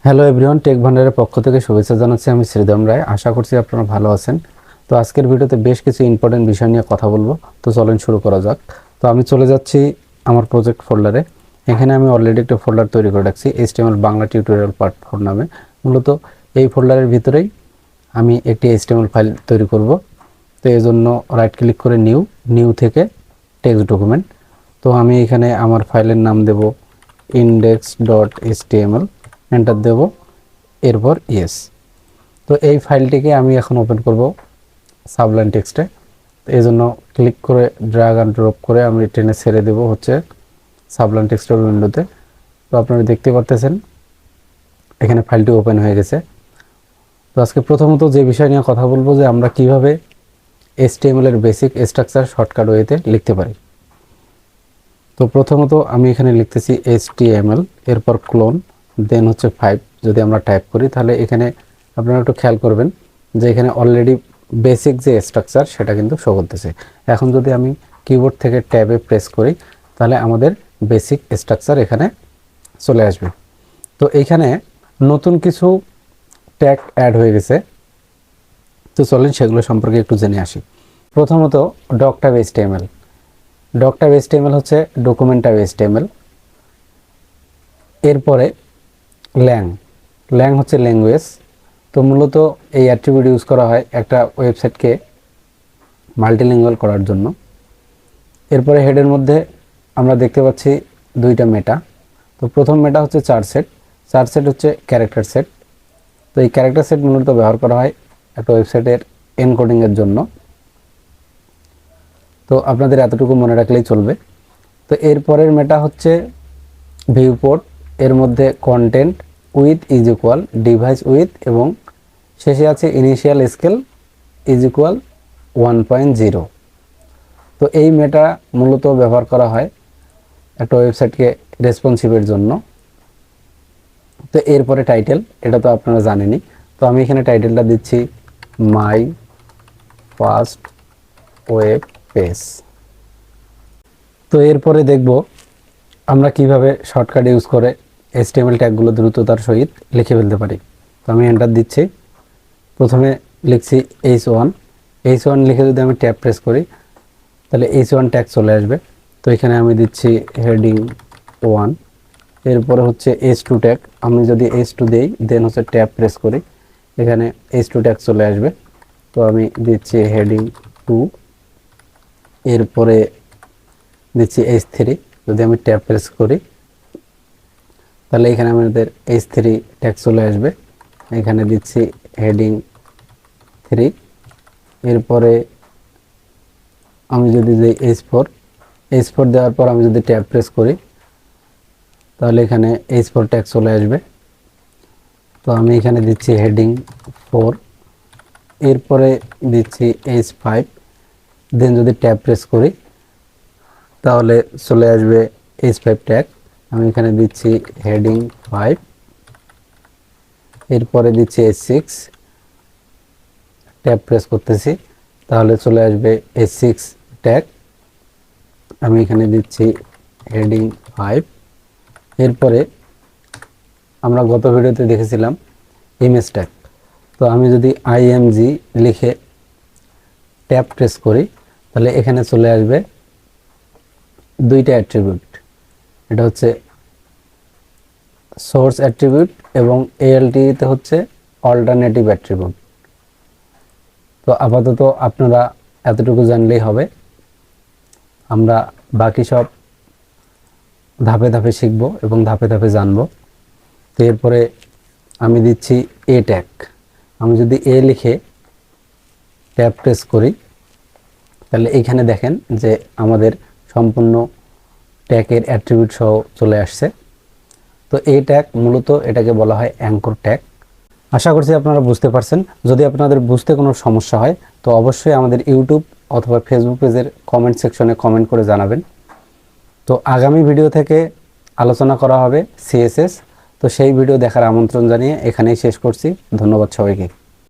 Hello everyone, take ভান্ডারের পক্ষ থেকে শুভেচ্ছা জানাচ্ছি। আমি শ্রীদাম রায়। আশা করছি আপনারা ভালো আছেন। তো আজকের ভিডিওতে বেশ কিছু ইম্পর্টেন্ট বিষয় নিয়ে কথা বলবো। তো চলেন শুরু করা যাক। তো আমি চলে যাচ্ছি আমার প্রজেক্ট ফোল্ডারে। এখানে আমি অলরেডি একটা ফোল্ডার তৈরি করে রাখছি, HTML বাংলা টিউটোরিয়াল পার্ট 4 নামে। মূলত এই ফোল্ডারের ভিতরেই আমি একটি HTML ফাইল তৈরি করব। তো এই জন্য রাইট ক্লিক করে নিউ থেকে টেক্সট ডকুমেন্ট। তো আমি এখানে আমার ফাইলের নাম দেব index.html, এন্টার দেব, এরপর ইয়েস। তো এই ফাইলটিকে আমি এখন ওপেন করব সাবলাইন টেক্সটে। তো এই জন্য ক্লিক করে ড্র্যাগ অ্যান্ড ড্রপ করে আমি টেনে ছেড়ে দেব হচ্ছে সাবলাইন টেক্সটের উইন্ডোতে। তো আপনারা দেখতে পাচ্ছেন এখানে ফাইলটি ওপেন হয়ে গেছে। তো আজকে প্রথমত যে বিষয় নিয়ে কথা বলবো যে আমরা কিভাবে HTML এর বেসিক স্ট্রাকচার শর্টকাট ওয়েতে লিখতে পারি। তো প্রথমত আমি এখানে লিখতেছি HTML, এরপর ক্লোন, দেন হচ্ছে 5। যদি আমরা টাইপ করি তাহলে এখানে আপনারা একটু খেয়াল করবেন যে এখানে অলরেডি বেসিক যে স্ট্রাকচার সেটা কিন্তু শো করতেছে। এখন যদি আমি কিবোর্ড থেকে ট্যাবে প্রেস করি তাহলে আমাদের বেসিক স্ট্রাকচার এখানে চলে আসবে। তো এইখানে নতুন কিছু ট্যাগ অ্যাড হয়ে গেছে। তো চলেন সেগুলো সম্পর্কে একটু জেনে আসি। প্রথমত doc tab HTML। Doc tab HTML হচ্ছে ডকুমেন্ট ট্যাব HTML। এরপরে ল্যাং হচ্ছে ল্যাঙ্গুয়েজ। তো মূলত এই অ্যাট্রিবিউট ইউজ করা হয় একটা ওয়েবসাইটকে মাল্টিলিঙ্গুয়াল করার জন্য। এরপরে হেডের মধ্যে আমরা দেখতে পাচ্ছি দুইটা মেটা। তো প্রথম মেটা হচ্ছে চার সেট হচ্ছে ক্যারেক্টার সেট। তো এই ক্যারেক্টার সেট মূলত ব্যবহার করা হয় একটা ওয়েবসাইটের এনকোডিংয়ের জন্য। তো আপনাদের এতটুকু মনে রাখলেই চলবে। তো এরপরের মেটা হচ্ছে ভিউপোর্ট, এর মধ্যে content with is equal, device with, এবং শেষে আছে ইনিশিয়াল স্কেল ইজ ইকুয়াল 1.0। তো এই মেটা মূলত ব্যবহার করা হয় একটা ওয়েবসাইটকে রেসপন্সিভের জন্য। তো এরপরে টাইটেল, এটা তো আপনারা জানেনই। তো আমি এখানে টাইটেলটা দিচ্ছি মাই ফার্স্ট ওয়েব পেজ। তো এরপরে দেখব আমরা কিভাবে শর্টকাট ইউজ করে HTML ট্যাগগুলো দ্রুততার সহিত লিখে ফেলতে পারি। তো আমি এন্টার দিচ্ছি। প্রথমে লিখছি H1 লিখে যদি আমি ট্যাব প্রেস করি তাহলে H1 ট্যাগ চলে আসবে। তো এখানে আমি দিচ্ছি হেডিং 1। এরপরে হচ্ছে H2 ট্যাগ। আমি যদি H2 দেই দেন হচ্ছে ট্যাব প্রেস করি, এখানে H2 ট্যাগ চলে আসবে। তো আমি দিচ্ছি হেডিং 2। এরপরে দিচ্ছি H3। যদি আমি ট্যাব প্রেস করি তাহলে এখানে আমাদের H3 ট্যাগ চলে আসবে, এখানে দিচ্ছি হেডিং 3। এরপরে আমি যদি দিই H4 দেওয়ার পর আমি যদি ট্যাব প্রেস করি তাহলে এখানে H4 ট্যাগ চলে আসবে। তো আমি এখানে দিচ্ছি হেডিং 4। এরপরে দিচ্ছি H5, দেন যদি ট্যাব প্রেস করি তাহলে চলে আসবে H5 ট্যাগ। আমি এখানে দিচ্ছি হেডিং 5। এরপরে দিচ্ছি H6, ট্যাব প্রেস করতেছি তাহলে চলে আসবে H6 ট্যাগ। আমি এখানে দিচ্ছি হেডিং 5। এরপরে আমরা গত ভিডিওতে দেখেছিলাম ইমেজ ট্যাগ। তো আমি যদি img লিখে ট্যাব প্রেস করি তাহলে এখানে চলে আসবে দুইটা অ্যাট্রিবিউট। এটা হচ্ছে সোর্স অ্যাট্রিবিউট এবং alt তে হচ্ছে অল্টারনেটিভ অ্যাট্রিবিউট। তো আপাতত আপনারা এতটুকু জানলেই হবে। আমরা বাকি সব ধাপে ধাপে শিখব এবং ধাপে ধাপে জানব। তো এরপরে আমি দিচ্ছি এ ট্যাগ। আমি যদি এ লিখে ট্যাব প্রেস করি তাহলে এখানে দেখেন যে আমাদের সম্পূর্ণ ট্যাগের অ্যাট্রিবিউট সহ চলে আসছে। তো এই ট্যাগ মূলত এটাকে বলা হয় অ্যাঙ্কর ট্যাগ। আশা করছি আপনারা বুঝতে পারছেন। যদি আপনাদের বুঝতে কোনো সমস্যা হয় তো অবশ্যই আমাদের ইউটিউব অথবা ফেসবুক পেজের কমেন্ট সেকশনে কমেন্ট করে জানাবেন। তো আগামী ভিডিও থেকে আলোচনা করা হবে CSS। তো সেই ভিডিও দেখার আমন্ত্রণ জানিয়ে এখানেই শেষ করছি। ধন্যবাদ সবাইকে।